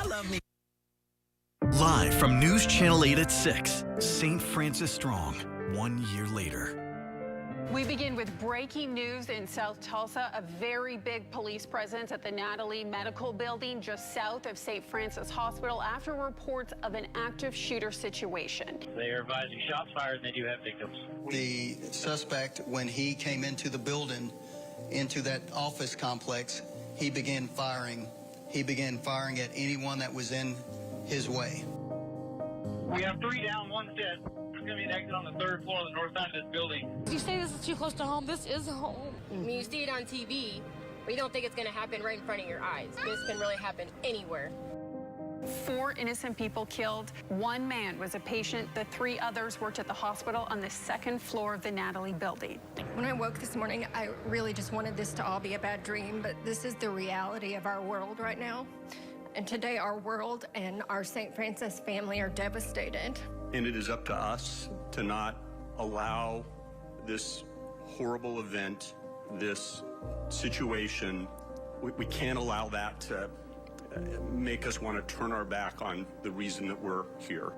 I love me. Live from NewsChannel 8 at 6, Saint Francis Strong, 1 year later. We begin with breaking news in South Tulsa. A very big police presence at the Natalie Medical Building just south of Saint Francis Hospital after reports of an active shooter situation. They are advising shots fired and they do have victims. The suspect, when he came into the building, into that office complex, he began firing. He began firing at anyone that was in his way. We have 3 down, 1 dead. There's going to be an exit on the 3rd floor of the north side of this building. You say this is too close to home. This is home. When you see it on TV, but you don't think it's going to happen right in front of your eyes. This can really happen anywhere. 4 innocent people killed. 1 man was a patient. The 3 others worked at the hospital on the 2nd floor of the Natalie Building. When I woke this morning, I really just wanted this to all be a bad dream, but this is the reality of our world right now. And today our world and our Saint Francis family are devastated. And it is up to us to not allow this horrible event, this situation. We can't allow that to make us want to turn our back on the reason that we're here.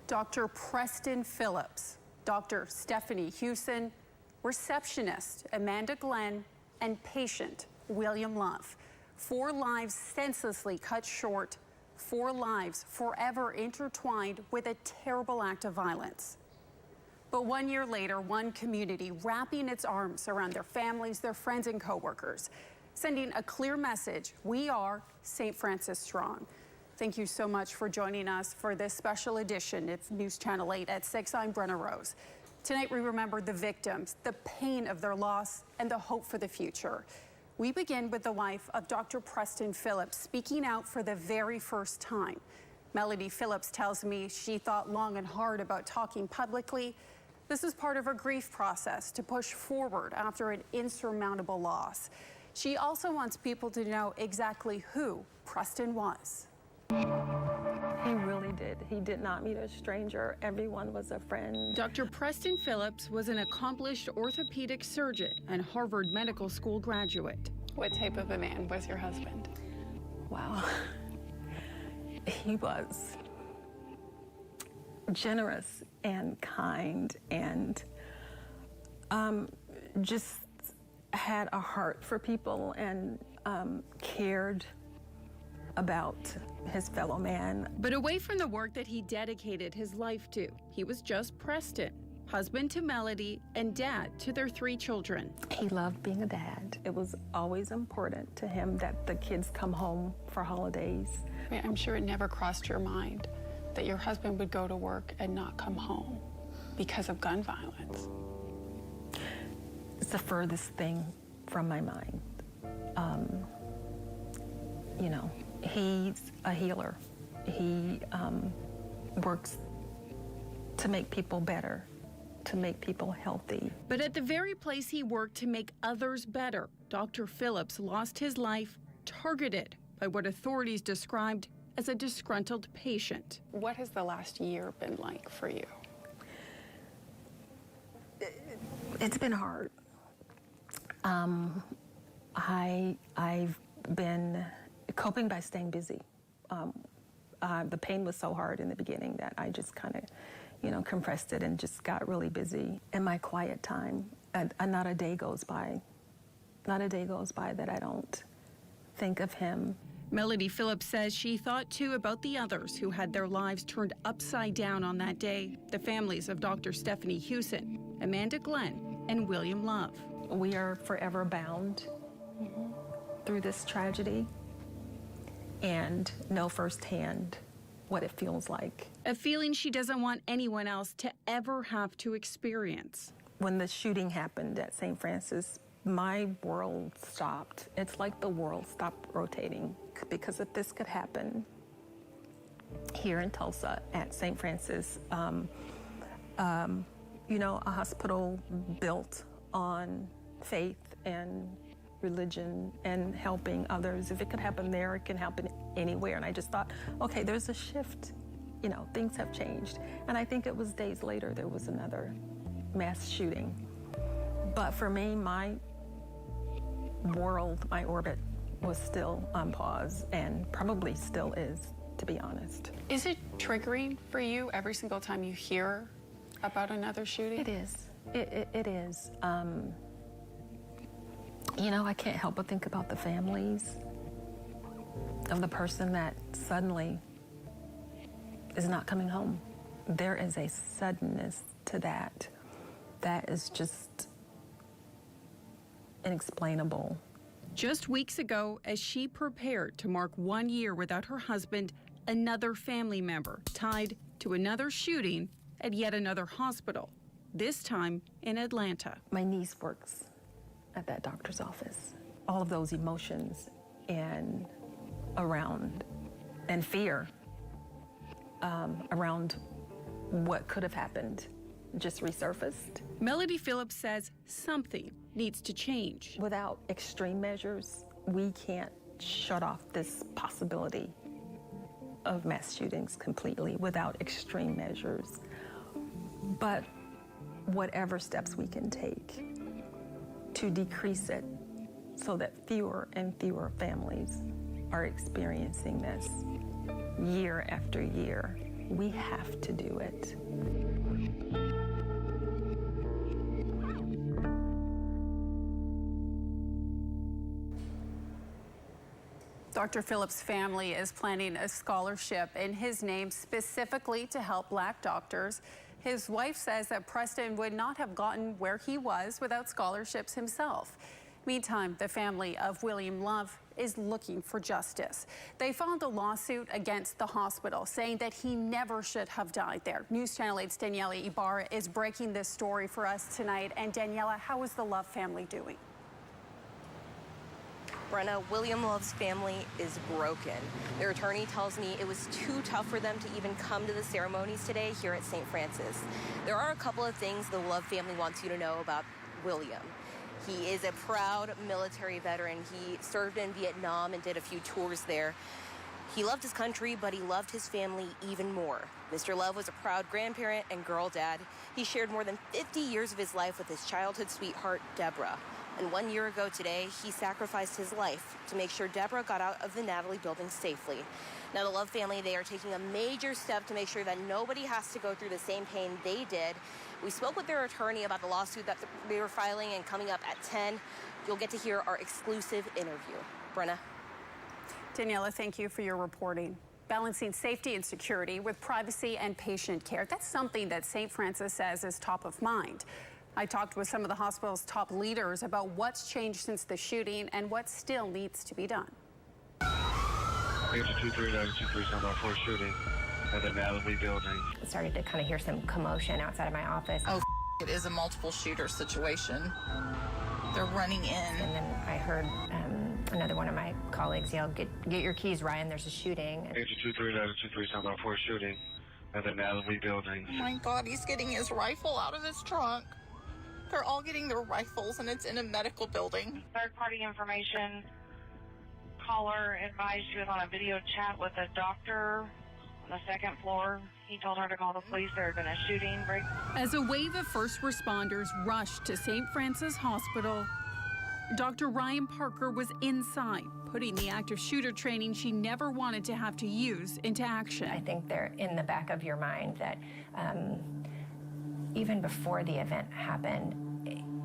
Dr. Preston Phillips, Dr. Stephanie Hewson, receptionist Amanda Glenn, and patient William Love. 4 lives senselessly cut short, 4 lives forever intertwined with a terrible act of violence. But 1 year later, one community wrapping its arms around their families, their friends, and coworkers, sending a clear message: we are Saint Francis Strong. Thank you so much for joining us for this special edition of NewsChannel 8 at 6. I'm Brenna Rose. Tonight we remember the victims, the pain of their loss, and the hope for the future. We begin with the wife of Dr. Preston Phillips speaking out for the very first time. Melody Phillips tells me she thought long and hard about talking publicly. This is part of her grief process to push forward after an insurmountable loss. She also wants people to know exactly who Preston was. He really did. He did not meet a stranger. Everyone was a friend. Dr. Preston Phillips was an accomplished orthopedic surgeon and Harvard Medical School graduate. What type of a man was your husband? Wow. He was generous and kind and just had a heart for people and cared about his fellow man. But away from the work that he dedicated his life to, he was just Preston, husband to Melody and dad to their 3 children. He loved being a dad. It was always important to him that the kids come home for holidays. I mean, I'm sure it never crossed your mind that your husband would go to work and not come home because of gun violence. It's the furthest thing from my mind. You know, he's a healer. He works to make people better, to make people healthy. But at the very place he worked to make others better, Dr. Phillips lost his life targeted by what authorities described as a disgruntled patient. What has the last year been like for you? It's been hard. I've been coping by staying busy. The pain was so hard in the beginning that I just kind of, compressed it and just got really busy. In my quiet time, and not a day goes by that I don't think of him. Melody Phillips says she thought too about the others who had their lives turned upside down on that day, the families of Dr. Stephanie Hewson, Amanda Glenn, and William Love. We are forever bound through this tragedy and know firsthand what it feels like. A feeling she doesn't want anyone else to ever have to experience. When the shooting happened at Saint Francis, my world stopped. It's like the world stopped rotating, because if this could happen here in Tulsa at Saint Francis, a hospital built on faith and religion and helping others. If it could happen there, it can happen anywhere. And I just thought, okay, there's a shift. Things have changed. And I think it was days later there was another mass shooting. But for me, my world, my orbit was still on pause and probably still is, to be honest. Is it triggering for you every single time you hear about another shooting? It is. It is. You know, I can't help but think about the families of the person that suddenly is not coming home. There is a suddenness to that that is just inexplainable. Just weeks ago, as she prepared to mark 1 year without her husband, another family member tied to another shooting at yet another hospital, this time in Atlanta. My niece works at that doctor's office. All of those emotions and around, and fear around what could have happened just resurfaced. Melody Phillips says something needs to change. Without extreme measures, we can't shut off this possibility of mass shootings completely without extreme measures. But whatever steps we can take to decrease it so that fewer and fewer families are experiencing this year after year, we have to do it. Dr. Phillips' family is planning a scholarship in his name specifically to help Black doctors. His wife says that Preston would not have gotten where he was without scholarships himself. Meantime, the family of William Love is looking for justice. They filed a lawsuit against the hospital, saying that he never should have died there. News Channel 8's Daniela Ibarra is breaking this story for us tonight. And Daniela, how is the Love family doing? Brenna, William Love's family is broken. Their attorney tells me it was too tough for them to even come to the ceremonies today here at Saint Francis. There are a couple of things the Love family wants you to know about William. He is a proud military veteran. He served in Vietnam and did a few tours there. He loved his country, but he loved his family even more. Mr. Love was a proud grandparent and girl dad. He shared more than 50 years of his life with his childhood sweetheart, Deborah. And 1 year ago today, he sacrificed his life to make sure Deborah got out of the Natalie Building safely. Now, the Love family, they are taking a major step to make sure that nobody has to go through the same pain they did. We spoke with their attorney about the lawsuit that they were filing, and coming up at 10, you'll get to hear our exclusive interview. Brenna. Daniela, thank you for your reporting. Balancing safety and security with privacy and patient care. That's something that Saint Francis says is top of mind. I talked with some of the hospital's top leaders about what's changed since the shooting and what still needs to be done. Major 23923 Sound out for a shooting at the Natalie Building. I started to kind of hear some commotion outside of my office. Oh, it is a multiple shooter situation. They're running in. And then I heard another one of my colleagues yell, get your keys, Ryan, there's a shooting. Major 23923 Sound out for a shooting at the Natalie Building. Oh my God, he's getting his rifle out of his trunk. They're all getting their rifles, and it's in a medical building. Third-party information. Caller advised she was on a video chat with a doctor on the second floor. He told her to call the police. There had been a shooting. As a wave of first responders rushed to St. Francis Hospital, Dr. Ryan Parker was inside, putting the active shooter training she never wanted to have to use into action. I think they're in the back of your mind that even before the event happened,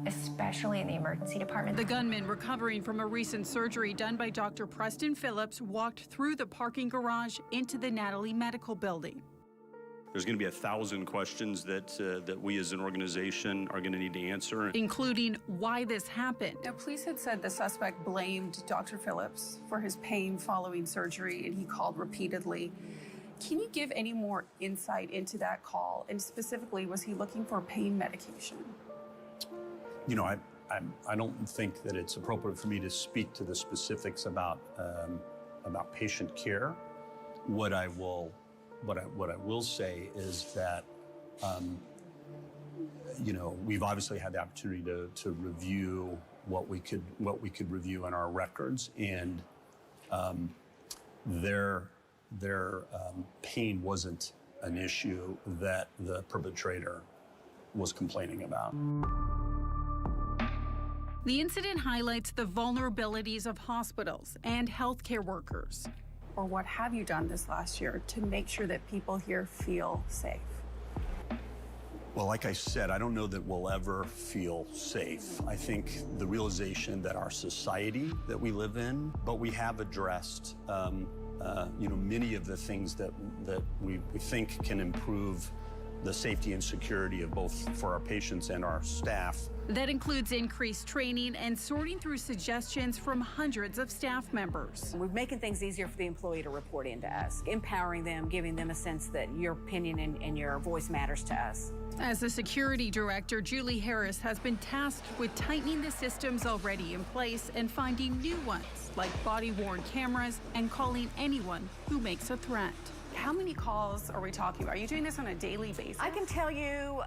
especially in the emergency department. The gunman, recovering from a recent surgery done by Dr. Preston Phillips, walked through the parking garage into the Natalie Medical Building. There's going to be 1,000 questions that we as an organization are going to need to answer, including why this happened. Now, police had said the suspect blamed Dr. Phillips for his pain following surgery, and he called repeatedly. Can you give any more insight into that call? And specifically, was he looking for pain medication? You know, I don't think that it's appropriate for me to speak to the specifics about patient care. What I will say is that, you know, we've obviously had the opportunity to review what we could review in our records, and their pain wasn't an issue that the perpetrator was complaining about. The incident highlights the vulnerabilities of hospitals and healthcare workers. Or what have you done this last year to make sure that people here feel safe? Well, like I said, I don't know that we'll ever feel safe. I think the realization that our society that we live in, but we have addressed, many of the things that we think can improve the safety and security of both for our patients and our staff. That includes increased training and sorting through suggestions from hundreds of staff members. We're making things easier for the employee to report into us, empowering them, giving them a sense that your opinion and your voice matters to us. As the security director, Julie Harris has been tasked with tightening the systems already in place and finding new ones, like body-worn cameras and calling anyone who makes a threat. How many calls are we talking about? Are you doing this on a daily basis? I can tell you,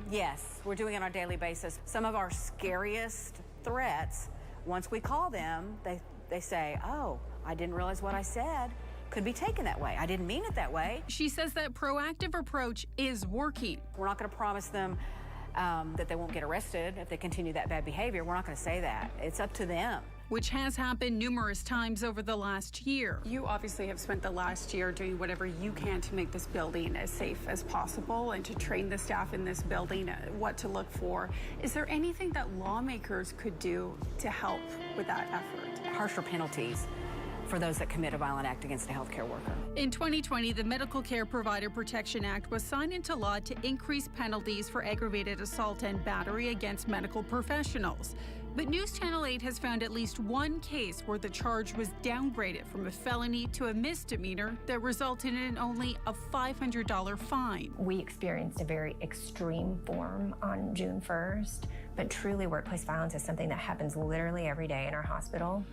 yes, we're doing it on a daily basis. Some of our scariest threats, once we call them, they say, oh, I didn't realize what I said could be taken that way. I didn't mean it that way. She says that proactive approach is working. We're not going to promise them that they won't get arrested if they continue that bad behavior. We're not going to say that. It's up to them. Which has happened numerous times over the last year. You obviously have spent the last year doing whatever you can to make this building as safe as possible and to train the staff in this building what to look for. Is there anything that lawmakers could do to help with that effort? Harsher penalties for those that commit a violent act against a healthcare worker. In 2020, the Medical Care Provider Protection Act was signed into law to increase penalties for aggravated assault and battery against medical professionals. But NewsChannel 8 has found at least one case where the charge was downgraded from a felony to a misdemeanor that resulted in only a $500 fine. We experienced a very extreme form on June 1st, but truly workplace violence is something that happens literally every day in our hospital.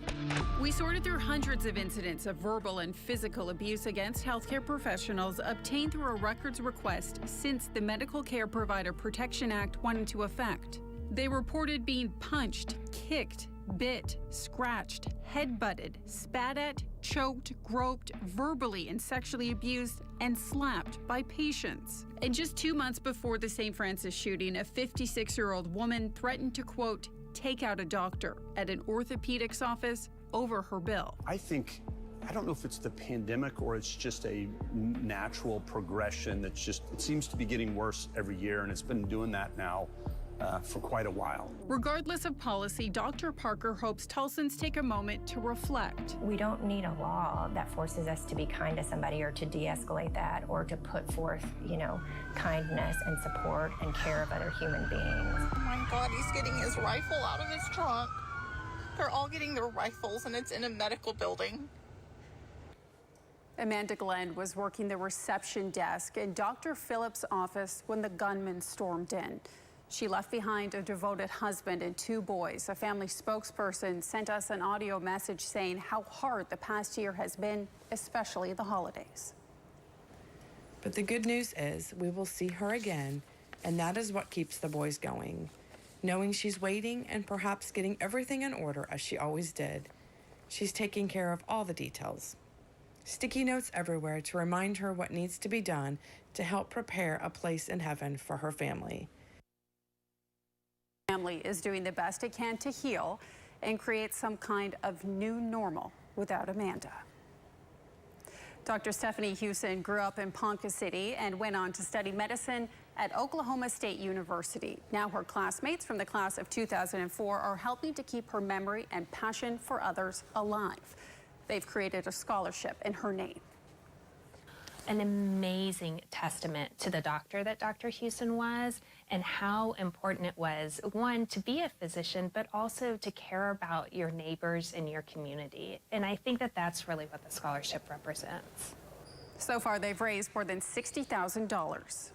We sorted through hundreds of incidents of verbal and physical abuse against healthcare professionals obtained through a records request since the Medical Care Provider Protection Act went into effect. They reported being punched, kicked, bit, scratched, headbutted, spat at, choked, groped, verbally and sexually abused, and slapped by patients. And just 2 months before the Saint Francis shooting, a 56-year-old woman threatened to, quote, take out a doctor at an orthopedics office over her bill. I don't know if it's the pandemic or it's just a natural progression it seems to be getting worse every year, and it's been doing that now for quite a while. Regardless of policy, Dr. Parker hopes Tulsans take a moment to reflect. We don't need a law that forces us to be kind to somebody or to de-escalate that or to put forth, kindness and support and care of other human beings. Oh my God, he's getting his rifle out of his trunk. They're all getting their rifles, and it's in a medical building. Amanda Glenn was working the reception desk in Dr. Phillips' office when the gunman stormed in. She left behind a devoted husband and 2 boys. A family spokesperson sent us an audio message saying how hard the past year has been, especially the holidays. But the good news is we will see her again, and that is what keeps the boys going. Knowing she's waiting and perhaps getting everything in order as she always did. She's taking care of all the details. Sticky notes everywhere to remind her what needs to be done to help prepare a place in heaven for her family. Family is doing the best it can to heal and create some kind of new normal without Amanda. Dr. Stephanie Hewson grew up in Ponca City and went on to study medicine at Oklahoma State University. Now her classmates from the class of 2004 are helping to keep her memory and passion for others alive. They've created a scholarship in her name. An amazing testament to the doctor that Dr. Hewson was and how important it was, one, to be a physician, but also to care about your neighbors and your community. And I think that that's really what the scholarship represents. So far, they've raised more than $60,000.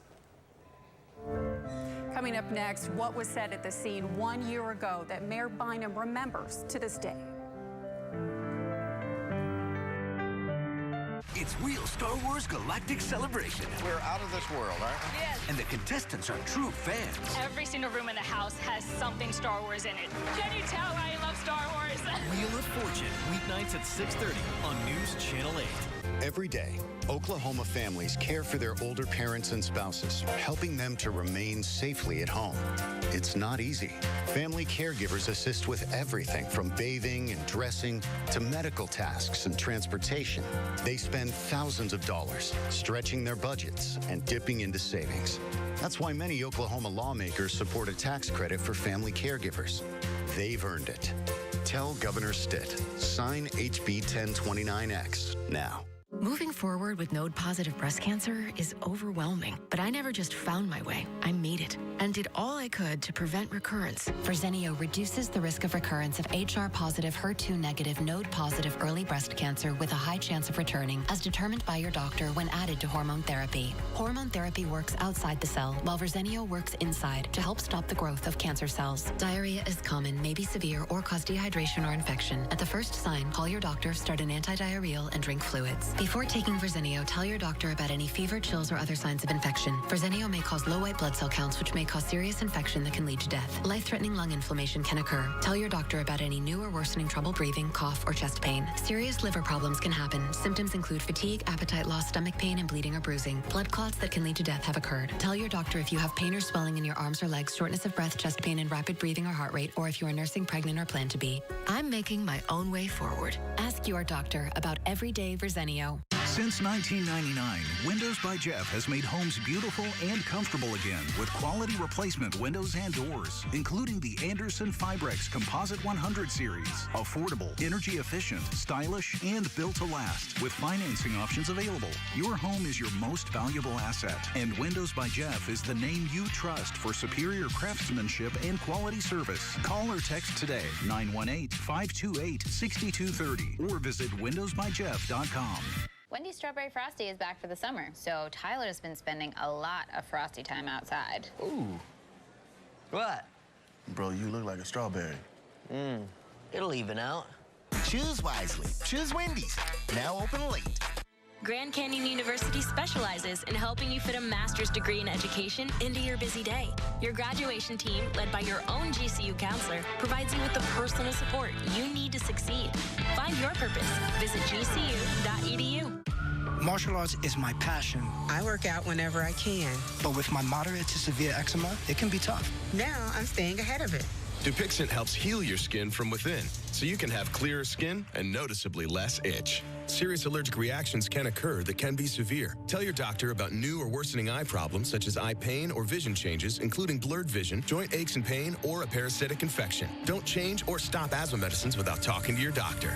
Coming up next, what was said at the scene 1 year ago that Mayor Bynum remembers to this day. It's real Star Wars Galactic Celebration. We're out of this world, aren't we? Yes. And the contestants are true fans. Every single room in the house has something Star Wars in it. Can you tell I love Star Wars? yours. Wheel of Fortune, weeknights at 6:30 on News Channel 8. Every day, Oklahoma families care for their older parents and spouses, helping them to remain safely at home. It's not easy. Family caregivers assist with everything from bathing and dressing to medical tasks and transportation. They spend thousands of dollars stretching their budgets and dipping into savings. That's why many Oklahoma lawmakers support a tax credit for family caregivers. They've earned it. Tell Governor Stitt, sign HB 1029X now. Moving forward with node-positive breast cancer is overwhelming, but I never just found my way. I made it and did all I could to prevent recurrence. Verzenio reduces the risk of recurrence of HR-positive, HER2-negative, node-positive early breast cancer with a high chance of returning, as determined by your doctor when added to hormone therapy. Hormone therapy works outside the cell, while Verzenio works inside to help stop the growth of cancer cells. Diarrhea is common, may be severe, or cause dehydration or infection. At the first sign, call your doctor, start an antidiarrheal, and drink fluids. Before taking Verzenio, tell your doctor about any fever, chills, or other signs of infection. Verzenio may cause low white blood cell counts, which may cause serious infection that can lead to death. Life-threatening lung inflammation can occur. Tell your doctor about any new or worsening trouble breathing, cough, or chest pain. Serious liver problems can happen. Symptoms include fatigue, appetite loss, stomach pain, and bleeding or bruising. Blood clots that can lead to death have occurred. Tell your doctor if you have pain or swelling in your arms or legs, shortness of breath, chest pain, and rapid breathing or heart rate, or if you are nursing, pregnant, or plan to be. I'm making my own way forward. Ask your doctor about everyday Verzenio. Since 1999, Windows by Jeff has made homes beautiful and comfortable again with quality replacement windows and doors, including the Anderson Fibrex Composite 100 series. Affordable, energy efficient, stylish, and built to last with financing options available. Your home is your most valuable asset, and Windows by Jeff is the name you trust for superior craftsmanship and quality service. Call or text today, 918-528-6230, or visit windowsbyjeff.com. Wendy's Strawberry Frosty is back for the summer, so Tyler's been spending a lot of Frosty time outside. Ooh. What? Bro, you look like a strawberry. It'll even out. Choose wisely. Choose Wendy's. Now open late. Grand Canyon University specializes in helping you fit a master's degree in education into your busy day. Your graduation team, led by your own GCU counselor, provides you with the personal support you need to succeed. Find your purpose. Visit gcu.edu. Martial arts is my passion. I work out whenever I can. But with my moderate to severe eczema, it can be tough. Now I'm staying ahead of it. Dupixent helps heal your skin from within, so you can have clearer skin and noticeably less itch. Serious allergic reactions can occur that can be severe. Tell your doctor about new or worsening eye problems such as eye pain or vision changes, including blurred vision, joint aches and pain, or a parasitic infection. Don't change or stop asthma medicines without talking to your doctor.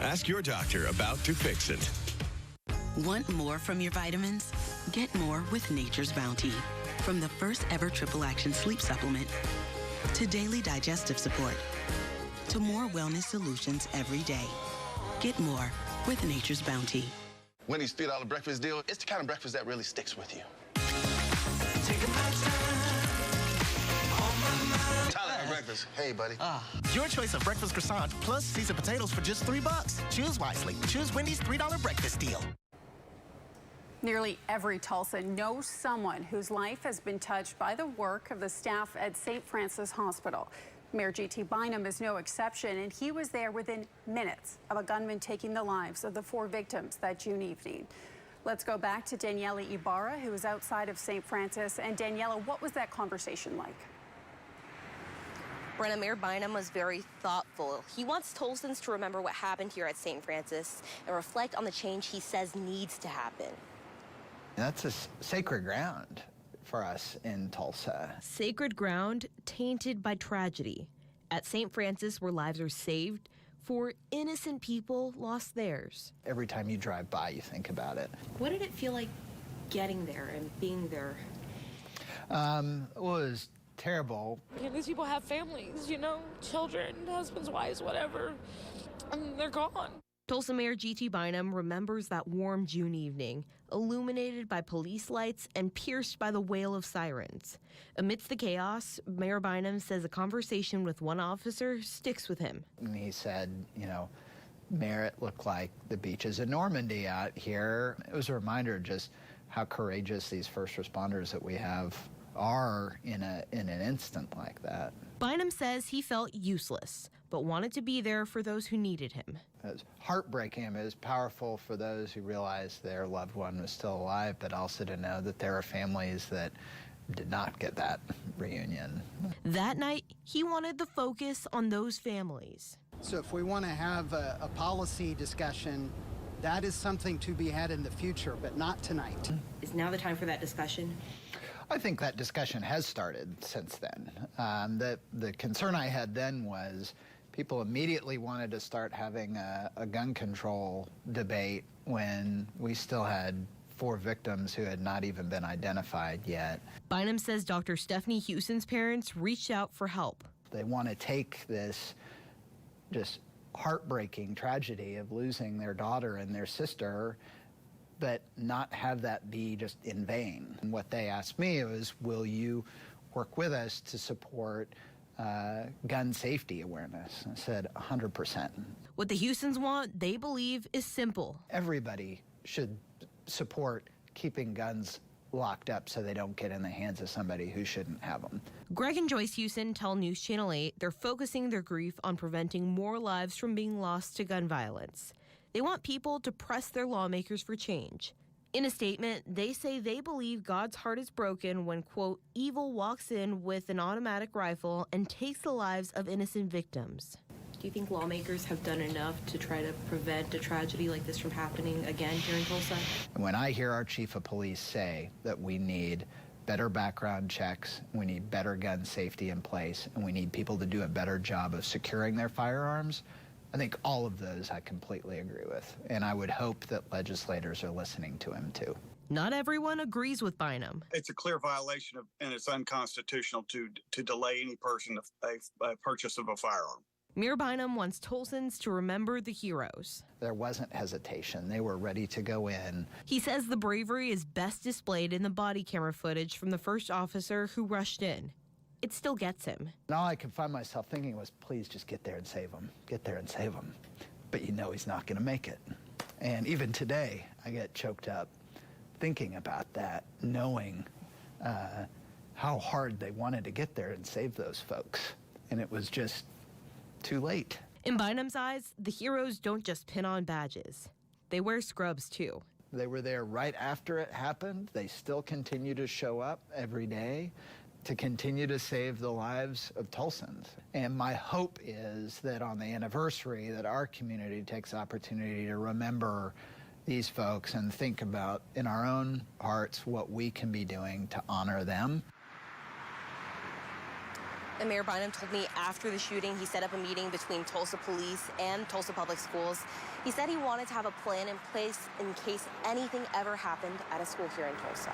Ask your doctor about Dupixent. Want more from your vitamins? Get more with Nature's Bounty. From the first ever triple action sleep supplement to daily digestive support to more wellness solutions every day. Get more with Nature's Bounty. Wendy's $3 breakfast deal, it's the kind of breakfast that really sticks with you. Tyler, breakfast. Hey, buddy. Your choice of breakfast croissant plus seasoned potatoes for just $3. Choose wisely. Choose Wendy's $3 breakfast deal. Nearly every Tulsan knows someone whose life has been touched by the work of the staff at Saint Francis Hospital. Mayor G.T. Bynum is no exception, and he was there within minutes of a gunman taking the lives of the 4 victims that June evening. Let's go back to Daniela Ibarra, who is outside of Saint Francis. And Daniela, what was that conversation like? Brenna, Mayor Bynum was very thoughtful. He wants Tulsans to remember what happened here at Saint Francis and reflect on the change he says needs to happen. That's a sacred ground for us in Tulsa. Sacred ground tainted by tragedy. At Saint Francis, where lives are saved, 4 innocent people lost theirs. Every time you drive by, you think about it. What did it feel like getting there and being there? It was terrible. These people have families, children, husbands, wives, whatever, and they're gone. Tulsa Mayor G.T. Bynum remembers that warm June evening, illuminated by police lights and pierced by the wail of sirens. Amidst the chaos, Mayor Bynum says a conversation with one officer sticks with him. And he said, Merritt looked like the beaches in Normandy out here. It was a reminder just how courageous these first responders that we have are in an instant like that. Bynum says he felt useless, but wanted to be there for those who needed him. It was heartbreaking. It was powerful for those who realized their loved one was still alive, but also to know that there are families that did not get that reunion. That night, he wanted the focus on those families. So if we want to have a policy discussion, that is something to be had in the future, but not tonight. Is now the time for that discussion? I think that discussion has started since then. The concern I had then was people immediately wanted to start having a gun control debate when we still had 4 victims who had not even been identified yet. Bynum says Dr. Stephanie Hewson's parents reached out for help. They want to take this just heartbreaking tragedy of losing their daughter and their sister, but not have that be just in vain. And what they asked me was, will you work with us to support gun safety awareness? I said 100%. What the Hewsons want, they believe, is simple. Everybody should support keeping guns locked up so they don't get in the hands of somebody who shouldn't have them. Greg and Joyce Hewson tell News Channel 8 they're focusing their grief on preventing more lives from being lost to gun violence. They want people to press their lawmakers for change. In a statement, they say they believe God's heart is broken when, quote, evil walks in with an automatic rifle and takes the lives of innocent victims. Do you think lawmakers have done enough to try to prevent a tragedy like this from happening again here in Tulsa? When I hear our chief of police say that we need better background checks, we need better gun safety in place, and we need people to do a better job of securing their firearms, I think all of those I completely agree with. And I would hope that legislators are listening to him too. Not everyone agrees with Bynum. It's a clear violation of, and it's unconstitutional to delay any person a purchase of a firearm. Mayor Bynum wants Tulsans to remember the heroes. There wasn't hesitation. They were ready to go in. He says the bravery is best displayed in the body camera footage from the first officer who rushed in. It still gets him. And all I could find myself thinking was, please just get there and save him. Get there and save him. But you know he's not going to make it. And even today, I get choked up thinking about that, knowing how hard they wanted to get there and save those folks. And it was just too late. In Bynum's eyes, the heroes don't just pin on badges. They wear scrubs, too. They were there right after it happened. They still continue to show up every day to continue to save the lives of Tulsans. And my hope is that on the anniversary that our community takes opportunity to remember these folks and think about in our own hearts what we can be doing to honor them. And Mayor Bynum told me after the shooting, he set up a meeting between Tulsa Police and Tulsa Public Schools. He said he wanted to have a plan in place in case anything ever happened at a school here in Tulsa.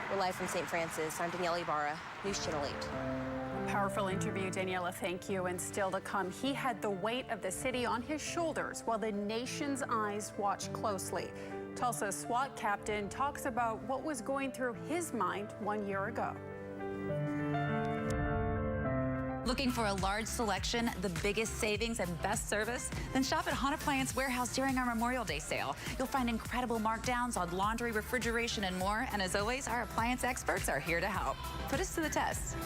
We're live from Saint Francis. I'm Danielle Ibarra, News Channel 8. Powerful interview, Daniela, thank you. And still to come, he had the weight of the city on his shoulders while the nation's eyes watched closely. Tulsa SWAT captain talks about what was going through his mind 1 year ago. Looking for a large selection, the biggest savings, and best service? Then shop at Hahn Appliance Warehouse during our Memorial Day sale. You'll find incredible markdowns on laundry, refrigeration, and more. And as always, our appliance experts are here to help. Put us to the test.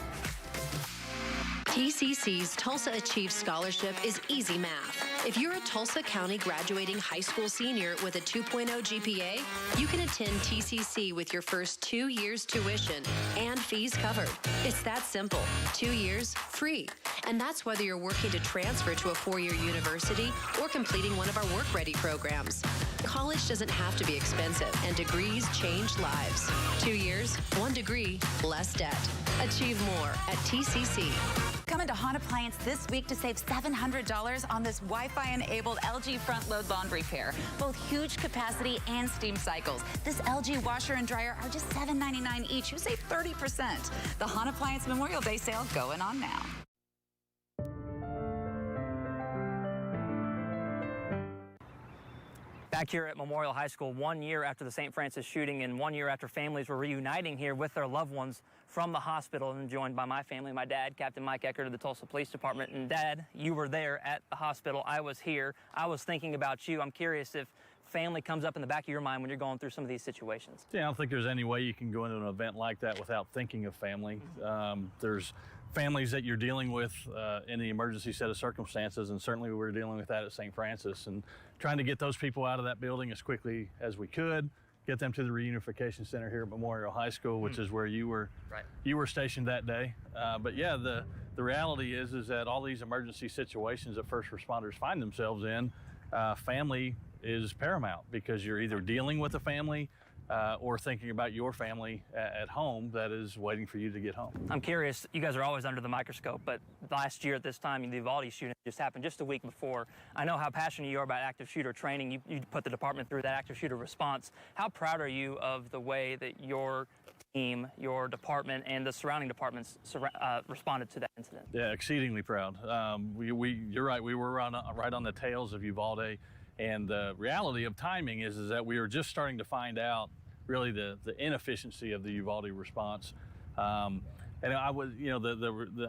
TCC's Tulsa Achieves Scholarship is easy math. If you're a Tulsa County graduating high school senior with a 2.0 GPA, you can attend TCC with your first 2 years tuition and fees covered. It's that simple. 2 years free. And that's whether you're working to transfer to a 4-year university or completing one of our Work Ready programs. College doesn't have to be expensive, and degrees change lives. 2 years, 1 degree, less debt. Achieve more at TCC. Come into Hahn Appliance this week to save $700 on this Wi-Fi-enabled LG front-load laundry pair. Both huge capacity and steam cycles. This LG washer and dryer are just $7.99 each. You save 30%. The Hahn Appliance Memorial Day sale going on now. Back here at Memorial High School 1 year after the Saint Francis shooting and 1 year after families were reuniting here with their loved ones from the hospital, and joined by my family, my dad, Captain Mike Eckert of the Tulsa Police Department. And Dad, you were there at the hospital. I was here. I was thinking about you. I'm curious if family comes up in the back of your mind when you're going through some of these situations. Yeah, I don't think there's any way you can go into an event like that without thinking of family. There's families that you're dealing with in the emergency set of circumstances, and certainly we were dealing with that at Saint Francis, and trying to get those people out of that building as quickly as we could, get them to the reunification center here at Memorial High School, which is where you were stationed that day. But yeah, the reality is that all these emergency situations that first responders find themselves in, family is paramount, because you're either dealing with a family or thinking about your family at home that is waiting for you to get home. I'm curious, you guys are always under the microscope, but last year at this time, the Uvalde shooting just happened just a week before. I know how passionate you are about active shooter training. You put the department through that active shooter response. How proud are you of the way that your team, your department, and the surrounding departments responded to that incident? Yeah, exceedingly proud. You're right, we were right on the tails of Uvalde, and the reality of timing is that we were just starting to find out really the inefficiency of the Uvalde response. And I was,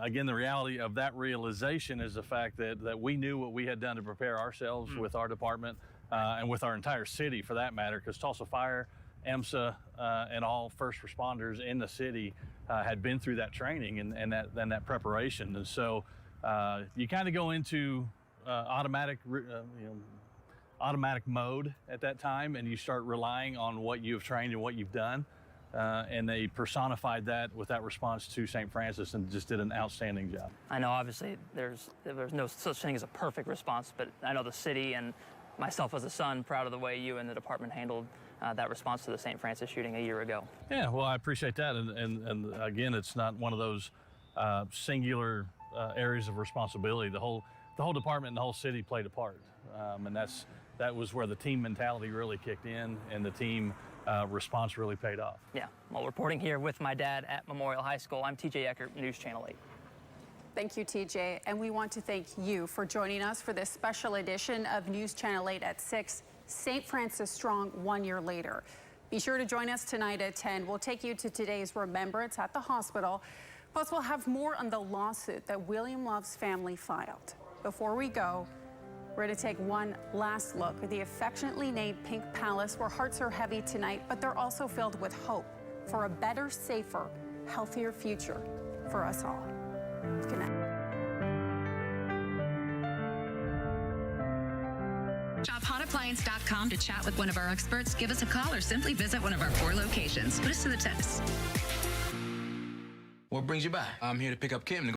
again, the reality of that realization is the fact that we knew what we had done to prepare ourselves with our department and with our entire city, for that matter, because Tulsa Fire, EMSA, and all first responders in the city had been through that training and that preparation. And so you kind of go into automatic mode at that time, and you start relying on what you've trained and what you've done. And they personified that with that response to Saint Francis and just did an outstanding job. I know obviously there's no such thing as a perfect response, but I know the city and myself as a son, proud of the way you and the department handled that response to the Saint Francis shooting a year ago. Yeah, well, I appreciate that. And again, it's not one of those singular areas of responsibility. The whole department and the whole city played a part. And that was where the team mentality really kicked in, and the team response really paid off. Yeah, well, reporting here with my dad at Memorial High School, I'm TJ Eckert, News Channel 8. Thank you, TJ. And we want to thank you for joining us for this special edition of News Channel 8 at 6, Saint Francis Strong 1 year later. Be sure to join us tonight at 10. We'll take you to today's remembrance at the hospital. Plus, we'll have more on the lawsuit that William Love's family filed. Before we go, we're going to take one last look at the affectionately named Pink Palace, where hearts are heavy tonight, but they're also filled with hope for a better, safer, healthier future for us all. Good night. Shop HotAppliance.com to chat with one of our experts. Give us a call or simply visit one of our 4 locations. Put us to the test. What brings you by? I'm here to pick up Kim to